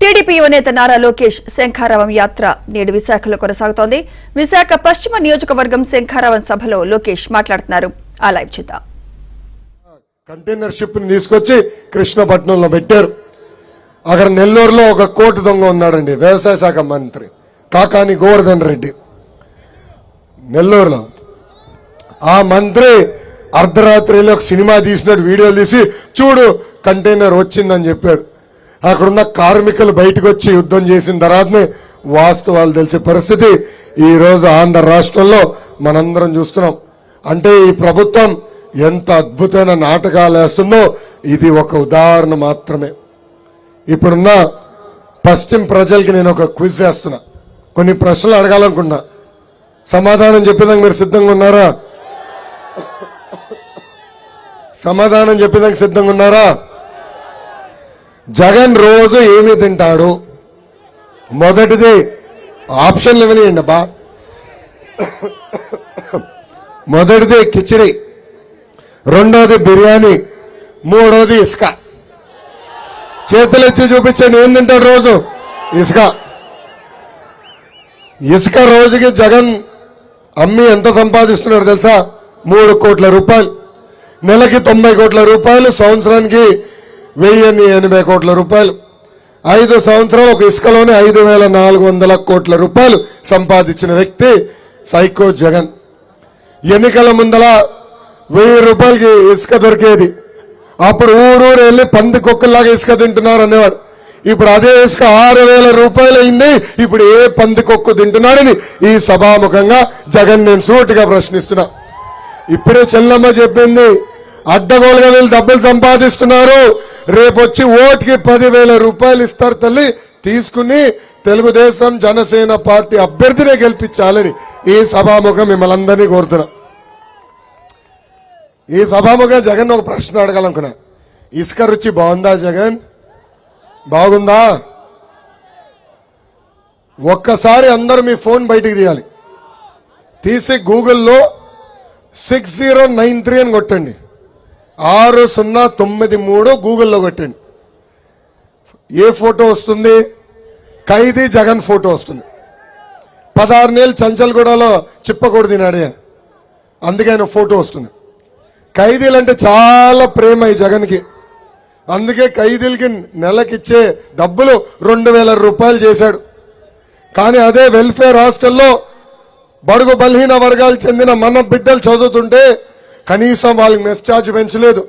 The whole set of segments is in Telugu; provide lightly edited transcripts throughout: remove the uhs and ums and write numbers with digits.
టీడీపీ యువనేత నారా లోకేష్ శంఖారావం యాత్ర నేడు విశాఖలో కొనసాగుతోంది. విశాఖ పశ్చిమ నియోజకవర్గం శంఖారావం సభలో లోకేష్ మాట్లాడుతున్నారు. ఆ లైవ్ చూద్దాం. కంటైనర్ షిప్ ని తీసుకొచ్చి కృష్ణపట్నంలో పెట్టారు. అక్కడ నెల్లూరులో ఒక కోటి దొంగ ఉన్నాడండి, వ్యవసాయ శాఖ మంత్రి కాకాని గోవర్ధన్ రెడ్డి. నెల్లూరులో ఆ మంత్రి అర్ధరాత్రిలో ఒక సినిమా తీసినట్టు వీడియోలు తీసి చూడు కంటైనర్ వచ్చిందని చెప్పాడు. అక్కడున్న కార్మికులు బయటకు వచ్చి యుద్ధం చేసిన తర్వాతనే వాస్తవాలు తెలిసే పరిస్థితి ఈ రోజు ఆంధ్ర రాష్ట్రంలో మనందరం చూస్తున్నాం. అంటే ఈ ప్రభుత్వం ఎంత అద్భుతమైన నాటకాలు వేస్తుందో ఇది ఒక ఉదాహరణ మాత్రమే. ఇప్పుడున్న పశ్చిమ ప్రజలకి నేను ఒక క్విజ్ చేస్తున్నా, కొన్ని ప్రశ్నలు అడగాలనుకున్నా. సమాధానం చెప్పేదానికి మీరు సిద్ధంగా ఉన్నారా? సమాధానం చెప్పేదానికి సిద్ధంగా ఉన్నారా? జగన్ రోజు ఏమి తింటాడు? మొదటిది ఆప్షన్లు ఇవ్వనియండి అబ్బా. మొదటిది కిచిడి, రెండోది బిర్యానీ, మూడోది ఇసుక. చేతులెత్తి చూపించండి, ఏం తింటాడు రోజు? ఇసుక. ఇసుక రోజుకి జగన్ అమ్మి ఎంత సంపాదిస్తున్నాడు తెలుసా? 3 కోట్ల రూపాయలు. నెలకి 90 కోట్ల రూపాయలు, సంవత్సరానికి 1080 కోట్ల రూపాయలు. 5 సంవత్సరాలు ఒక ఇసుకలోనే 5400 కోట్ల రూపాయలు సంపాదించిన వ్యక్తి సైకో జగన్. ఎన్నికల ముందల 1000 రూపాయలకి ఇసుక దొరికేది. అప్పుడు ఊరూరు వెళ్ళి పంది కుక్కల్లాగా ఇసుక తింటున్నారు అనేవాడు. ఇప్పుడు అదే ఇసుక 6000 రూపాయలు అయింది. ఇప్పుడు ఏ పంది కుక్కు తింటున్నాడని ఈ సభాముఖంగా జగన్ నేను సూటిగా ప్రశ్నిస్తున్నా. ఇప్పుడే చెల్లమ్మ చెప్పింది, అడ్డగోలుగా వీళ్ళు డబ్బులు సంపాదిస్తున్నారు, రేపొచ్చి ఓటుకి 10,000 రూపాయలు ఇస్తారు తల్లి, తీసుకుని తెలుగుదేశం జనసేన పార్టీ అభ్యర్థినే గెలిపించాలని ఈ సభాముఖం మిమ్మల్ని అందరినీ కోరుతున్నా. ఈ సభాముఖం జగన్ ఒక ప్రశ్న అడగాలనుకున్నా. ఇసుక రుచి బాగుందా జగన్? బాగుందా? ఒక్కసారి అందరూ మీ ఫోన్ బయటికి తీయాలి. తీసి గూగుల్లో 6093 అని కొట్టండి. 6093 గూగుల్లో కొట్టండి. ఏ ఫోటో వస్తుంది? ఖైదీ జగన్ ఫోటో వస్తుంది. 16 నెలలు చంచల్గూడలో చిప్పకూడదు తినాడే, అందుకే ఆయన ఫోటో వస్తుంది. ఖైదీలంటే చాలా ప్రేమ ఈ జగన్కి. అందుకే ఖైదీలకి నెలకిచ్చే డబ్బులు 2000 రూపాయలు చేశాడు. కానీ అదే వెల్ఫేర్ హాస్టల్లో బడుగు బలహీన వర్గాలకు చెందిన మన బిడ్డలు చదువుతుంటే కనీసం వాళ్ళకి మెస్ ఛార్జ్ పెంచలేదు,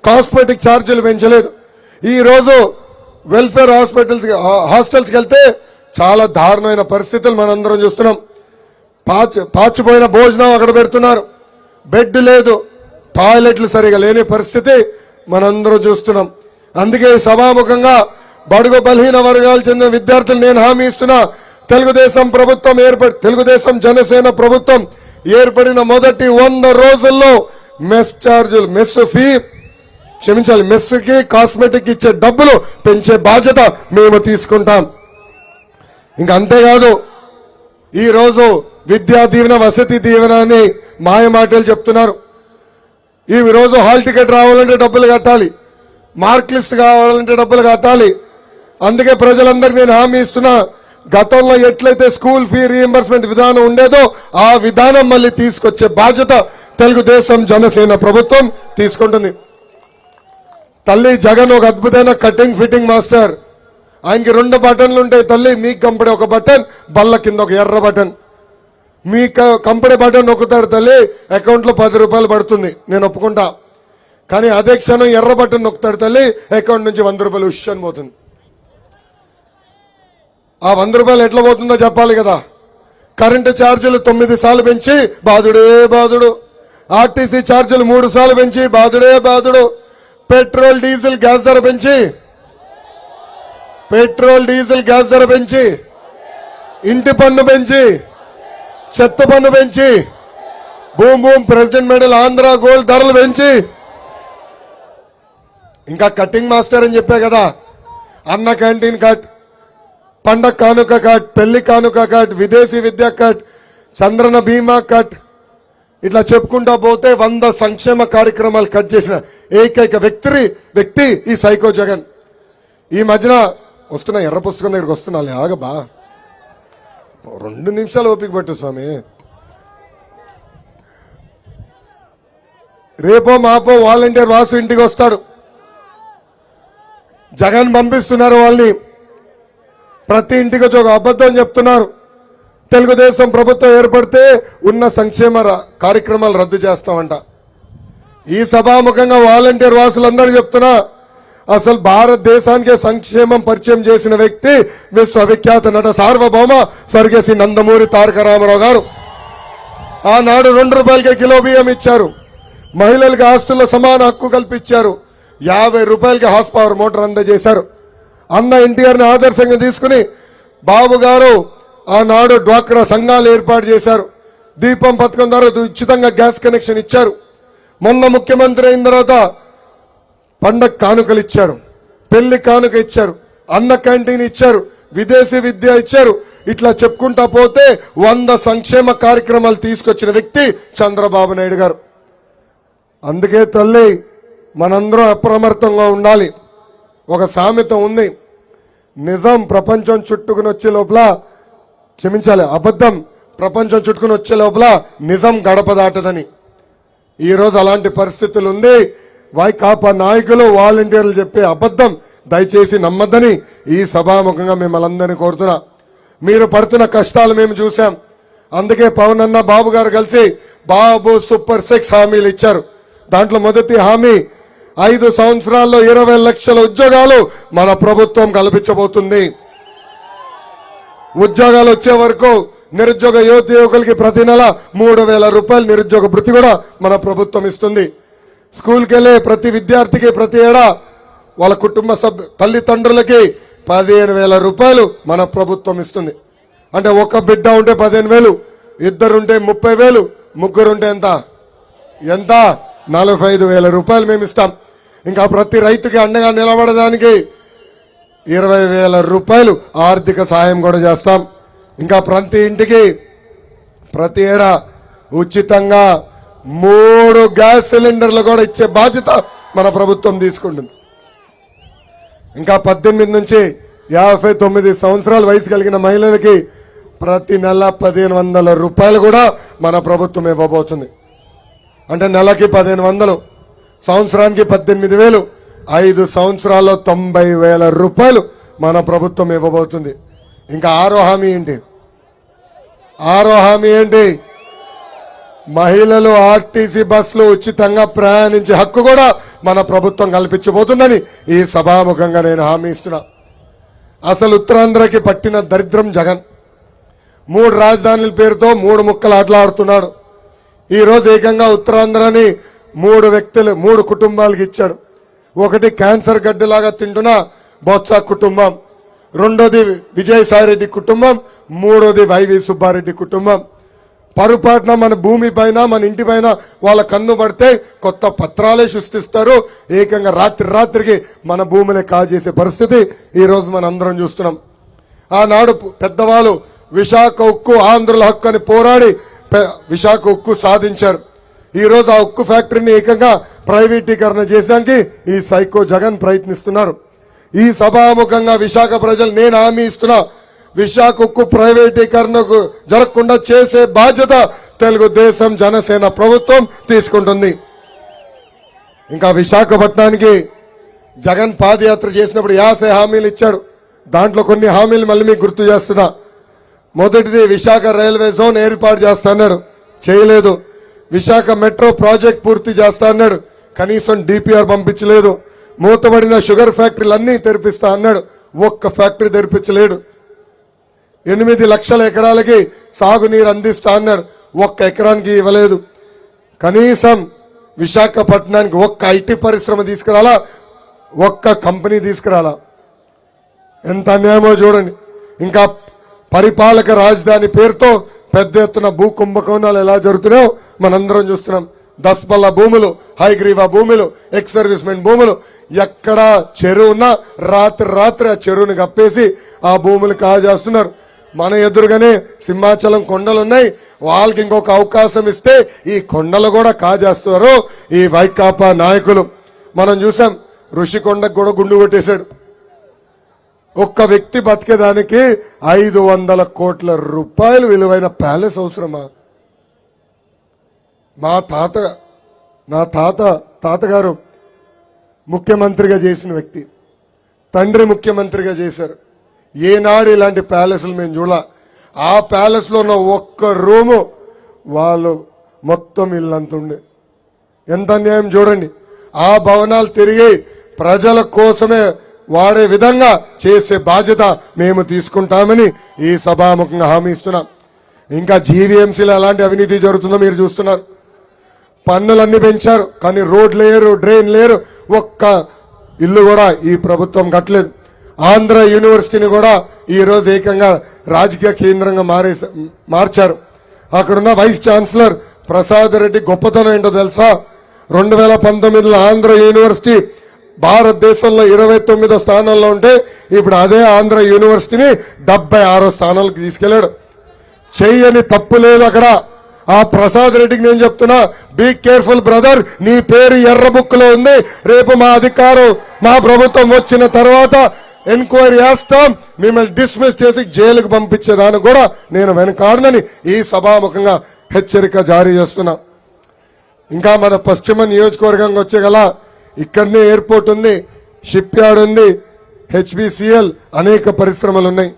కాస్మెటిక్ ఛార్జీలు పెంచలేదు. ఈ రోజు వెల్ఫేర్ హాస్టల్స్కి వెళ్తే చాలా దారుణమైన పరిస్థితులు మనందరం చూస్తున్నాం. పాచిపోయిన భోజనం అక్కడ పెడుతున్నారు, బెడ్ లేదు, టాయిలెట్లు సరిగా లేని పరిస్థితి మనందరం చూస్తున్నాం. అందుకే సభాముఖంగా బడుగు బలహీన వర్గాలు చెందిన విద్యార్థులు నేను హామీ ఇస్తున్నా, తెలుగుదేశం జనసేన ప్రభుత్వం ఏర్పడిన మొదటి 100 రోజుల్లో మెస్ ఛార్జీలు, మెస్కి కాస్మెటిక్ ఇచ్చే డబ్బులు పెంచే బాధ్యత మేము తీసుకుంటాం. ఇంకా అంతేకాదు, ఈరోజు విద్యా దీవెన, వసతి దీవెన అని మాయమాటలు చెప్తున్నారు. ఈ రోజు హాల్ టికెట్ రావాలంటే డబ్బులు కట్టాలి, మార్క్ లిస్ట్ కావాలంటే డబ్బులు కట్టాలి. అందుకే ప్రజలందరికీ నేను హామీ ఇస్తున్నా, గతంలో ఎట్లయితే స్కూల్ ఫీ రీఎంబర్స్మెంట్ విధానం ఉండేదో ఆ విధానం మళ్ళీ తీసుకొచ్చే బాధ్యత తెలుగుదేశం జనసేన ప్రభుత్వం తీసుకుంటుంది. తల్లి జగన్ ఒక అద్భుతమైన కటింగ్ ఫిట్టింగ్ మాస్టర్. ఆయనకి 2 బటన్లు ఉంటాయి తల్లి. మీకు కంపెనీ ఒక బటన్, బల్ల కింద ఒక ఎర్ర బటన్. మీ కంపెనీ బటన్ నొక్కుతాడు తల్లి, అకౌంట్ లో 10 రూపాయలు పడుతుంది, నేను ఒప్పుకుంటా. కానీ అదే క్షణం ఎర్ర బటన్ నొక్కుతాడు తల్లి, అకౌంట్ నుంచి 100 రూపాయలు ఉష్ అని పోతుంది. ఆ 100 రూపాయలు ఎట్లా పోతుందో చెప్పాలి కదా. కరెంటు ఛార్జీలు 9 సార్లు పెంచి బాధుడే బాధుడు, ఆర్టీసీ ఛార్జీలు 3 సార్లు పెంచి బాధుడే బాధుడు, పెట్రోల్ డీజిల్ గ్యాస్ ధర పెంచి, ఇంటి పన్ను పెంచి, చెత్త పన్ను పెంచి, boom president medal Andhra gold ధరలు పెంచి, ఇంకా కటింగ్ మాస్టర్ అని చెప్పే కదా, అన్న క్యాంటీన్ కట్, పండగ కానుక కట్, పెళ్లి కానుక కట్, విదేశీ విద్యా కట్, చంద్రన బీమా కట్, ఇట్లా చెప్పుకుంటా పోతే 100 సంక్షేమ కార్యక్రమాలు కట్ చేసిన ఏకైక వ్యక్తి ఈ సైకో జగన్. ఈ మధ్యన వస్తున్నా, ఎర్ర పుస్తకం దగ్గరికి వస్తున్నా, ఆగబా 2 నిమిషాలు ఓపిక పట్టు స్వామి. రేపో మాపో వాలంటీర్ వాసు ఇంటికి వస్తాడు. జగన్ పంపిస్తున్నారు వాళ్ళని. ప్రతి ఇంటికి వచ్చి ఒక అబద్ధం చెప్తున్నారు. తెలుగుదేశం ప్రభుత్వం ఏర్పడితే ఉన్న సంక్షేమ కార్యక్రమాలు రద్దు చేస్తామంట. ఈ సభాముఖంగా వాలంటీర్ వాసులందరూ చెప్తున్నా, అసలు భారతదేశానికే సంక్షేమం పరిచయం చేసిన వ్యక్తి విశ్వవిఖ్యాత నట సార్వభౌమ స్వర్గశ్రీ నందమూరి తారక రామారావు గారు. ఆనాడు 2 రూపాయలకే కిలో బియ్యం ఇచ్చారు. మహిళలకు హాస్టల్లో సమాన హక్కు కల్పించారు. 50 రూపాయలకి హార్స్ పవర్ మోటార్ అందజేశారు. అన్న ఎన్టీఆర్ని ఆదర్శంగా తీసుకుని బాబు గారు ఆనాడు డ్వాక్రా సంఘాలు ఏర్పాటు చేశారు. దీపం పథకం ద్వారా ఉచితంగా గ్యాస్ కనెక్షన్ ఇచ్చారు. మొన్న ముఖ్యమంత్రి అయిన తర్వాత పండగ కానుకలు ఇచ్చారు, పెళ్లి కానుక ఇచ్చారు, అన్న క్యాంటీన్ ఇచ్చారు, విదేశీ విద్య ఇచ్చారు. ఇట్లా చెప్పుకుంటా పోతే 100 సంక్షేమ కార్యక్రమాలు తీసుకొచ్చిన వ్యక్తి చంద్రబాబు నాయుడు గారు. అందుకే తల్లి మనందరం అప్రమత్తంగా ఉండాలి. ఒక సామెత ఉంది, నిజం ప్రపంచం చుట్టుకుని వచ్చే లోపల, క్షమించాలి, అబద్ధం ప్రపంచం చుట్టుకుని వచ్చే లోపల నిజం గడప దాటదని. ఈరోజు అలాంటి పరిస్థితులు ఉంది. వైకాపా నాయకులు వాలంటీర్లు చెప్పే అబద్ధం దయచేసి నమ్మద్దని ఈ సభాముఖంగా మిమ్మల్ని అందరినీ కోరుతున్నా. మీరు పడుతున్న కష్టాలు మేము చూసాం. అందుకే పవన్ అన్న బాబు గారు కలిసి బాబు సూపర్ 6 హామీలు ఇచ్చారు. దాంట్లో మొదటి హామీ 5 సంవత్సరాల్లో 20 లక్షల ఉద్యోగాలు మన ప్రభుత్వం కల్పించబోతుంది. ఉద్యోగాలు వచ్చే వరకు నిరుద్యోగ యువకులకి ప్రతి నెల 3,000 రూపాయలు నిరుద్యోగ భృతి కూడా మన ప్రభుత్వం ఇస్తుంది. స్కూల్కి వెళ్ళే ప్రతి విద్యార్థికి ప్రతి ఏడా వాళ్ళ కుటుంబ తల్లిదండ్రులకి 15,000 రూపాయలు మన ప్రభుత్వం ఇస్తుంది. అంటే ఒక బిడ్డ ఉంటే 15,000, ఇద్దరుంటే 30,000, ముగ్గురుంటే ఎంత 45,000 రూపాయలు మేము ఇస్తాం. ఇంకా ప్రతి రైతుకి అండగా నిలబడడానికి 20,000 రూపాయలు ఆర్థిక సాయం కూడా చేస్తాం. ఇంకా ప్రతి ఇంటికి ప్రతి ఏడా ఉచితంగా 3 గ్యాస్ సిలిండర్లు కూడా ఇచ్చే బాధ్యత మన ప్రభుత్వం తీసుకుంటుంది. ఇంకా 18 నుంచి 59 సంవత్సరాల వయసు కలిగిన మహిళలకి ప్రతి నెల 1,500 రూపాయలు కూడా మన ప్రభుత్వం ఇవ్వబోతుంది. అంటే నెలకి 1,500, సంవత్సరానికి 18,000, 5 సంవత్సరాల్లో 90,000 రూపాయలు మన ప్రభుత్వం ఇవ్వబోతుంది. ఇంకా 6వ హామీ ఏంటి? 6వ హామీ ఏంటి? మహిళలు ఆర్టీసీ బస్సులు ఉచితంగా ప్రయాణించే హక్కు కూడా మన ప్రభుత్వం కల్పించబోతుందని ఈ సభాముఖంగా నేను హామీ ఇస్తున్నా. అసలు ఉత్తరాంధ్రకి పట్టిన దరిద్రం జగన్ 3 రాజధానుల పేరుతో 3 ముక్కలు ఆటలాడుతున్నాడు. ఈ రోజు ఏకంగా ఉత్తరాంధ్రని 3 కుటుంబాలకు ఇచ్చాడు. ఒకటి క్యాన్సర్ గడ్డలాగా తింటున్న బొత్స కుటుంబం, రెండోది విజయసాయిరెడ్డి కుటుంబం, మూడోది వైవి సుబ్బారెడ్డి కుటుంబం. పొరపాటున మన భూమి పైన మన ఇంటి పైన వాళ్ళ కన్ను పడితే కొత్త పత్రాలే సృష్టిస్తారు. ఏకంగా రాత్రికి మన భూములే కాజేసే పరిస్థితి ఈ రోజు మనం అందరం చూస్తున్నాం. ఆనాడు పెద్దవాళ్ళు విశాఖ ఉక్కు ఆంధ్రుల హక్కు అని పోరాడి విశాఖ ఉక్కు సాధించారు. ఈ రోజు ఆ ఉక్కు ఫ్యాక్టరీని ఏకంగా ప్రైవేటీకరణ చేసేందుకు ఈ సైకో జగన్ ప్రయత్నిస్తున్నారు. ఈ సభాముఖంగా విశాఖ ప్రజలు నేను హామీ ఇస్తున్నా, విశాఖ ఉక్కు ప్రైవేటీకరణకు జరగకుండా చేసే బాధ్యత తెలుగుదేశం జనసేన ప్రభుత్వం తీసుకుంటుంది. ఇంకా విశాఖపట్నానికి జగన్ పాదయాత్ర చేసినప్పుడు 50 హామీలు ఇచ్చాడు. దాంట్లో కొన్ని హామీలు మళ్ళీ మీకు గుర్తు చేస్తున్నా. మొదటిది విశాఖ రైల్వే జోన్ ఏర్పాటు చేస్తా అన్నాడు, చేయలేదు. విశాఖ మెట్రో ప్రాజెక్ట్ పూర్తి చేస్తా అన్నాడు, కనీసం డిపిఆర్ పంపించలేదు. మూతబడిన షుగర్ ఫ్యాక్టరీలన్నీ తెరిపిస్తా అన్నాడు, ఒక్క ఫ్యాక్టరీ తెరిపించలేడు. 8 లక్షల ఎకరాలకి సాగునీరు అందిస్తా అన్నాడు, ఒక్క ఎకరానికి ఇవ్వలేదు. కనీసం విశాఖపట్నానికి ఒక్క ఐటీ పరిశ్రమ తీసుకురాలా, ఒక్క కంపెనీ తీసుకురాలా. ఎంత అన్యాయమో చూడండి. ఇంకా పరిపాలక రాజధాని పేరుతో పెద్ద ఎత్తున భూ కుంభకోణాలు ఎలా జరుగుతున్నాయో మనందరం చూస్తున్నాం. దస్పల్ల భూములు, హైగ్రీవా భూములు, ఎక్స్ సర్వీస్మెంట్ భూములు, ఎక్కడ చెరువు ఉన్నా రాత్రి ఆ చెరువుని కప్పేసి ఆ భూములు కాజేస్తున్నారు. మన ఎదురుగానే సింహాచలం కొండలు ఉన్నాయి, వాళ్ళకి ఇంకొక అవకాశం ఇస్తే ఈ కొండలు కూడా కాజేస్తున్నారు ఈ వైకాపా నాయకులు. మనం చూసాం, ఋషికొండకు కూడా గుండు కొట్టేశాడు. ఒక్క వ్యక్తి బతికేదానికి 500 కోట్ల రూపాయలు విలువైన ప్యాలెస్ అవసరమా? నా తాతగారు ముఖ్యమంత్రిగా చేసిన వ్యక్తి, తండ్రి ముఖ్యమంత్రిగా చేశారు. ఏనాడు ఇలాంటి ప్యాలెస్లు మేము చూడ. ఆ ప్యాలెస్లో ఉన్న ఒక్క రూము వాళ్ళు మొత్తం ఇల్లంత ఉండే. ఎంత అన్యాయం చూడండి. ఆ భవనాలు తిరిగి ప్రజల కోసమే వాడే విధంగా చేసే బాధ్యత మేము తీసుకుంటామని ఈ సభాముఖంగా హామీ ఇస్తున్నాం. ఇంకా జీవీఎంసీలో ఎలాంటి అవినీతి జరుగుతుందో మీరు చూస్తున్నారు. పన్నులన్నీ పెంచారు, కానీ రోడ్ లేరు, డ్రైన్ లేరు, ఒక్క ఇల్లు కూడా ఈ ప్రభుత్వం కట్టలేదు. ఆంధ్ర యూనివర్సిటీని కూడా ఈ రోజు ఏకంగా రాజకీయ కేంద్రంగా మార్చారు. అక్కడున్న వైస్ ఛాన్సలర్ ప్రసాద్ రెడ్డి గొప్పతనం ఏంటో తెలుసా? 2019లో ఆంధ్ర యూనివర్సిటీ భారతదేశంలో 29వ స్థానంలో ఉంటే ఇప్పుడు అదే ఆంధ్ర యూనివర్సిటీని 76వ స్థానాలకు తీసుకెళ్లాడు. చెయ్యని తప్పు లేదు అక్కడ. ఆ ప్రసాద్ రెడ్డికి నేను చెప్తున్నా, బీ కేర్ఫుల్ బ్రదర్, నీ పేరు ఎర్ర బుక్ లో ఉంది. రేపు మా అధికారం, మా ప్రభుత్వం వచ్చిన తర్వాత ఎంక్వైరీ చేస్తాం, మిమ్మల్ని డిస్మిస్ చేసి జైలుకు పంపించేదానికి కూడా నేను వెనకాడనని ఈ సభాముఖంగా హెచ్చరిక జారీ చేస్తున్నా. ఇంకా మన పశ్చిమ నియోజకవర్గంగా వచ్చేగల ఇక్కడనే ఎయిర్పోర్ట్ ఉంది, షిప్ యార్డ్ ఉంది, హెచ్బిసిఎల్, అనేక పరిశ్రమలు ఉన్నాయి.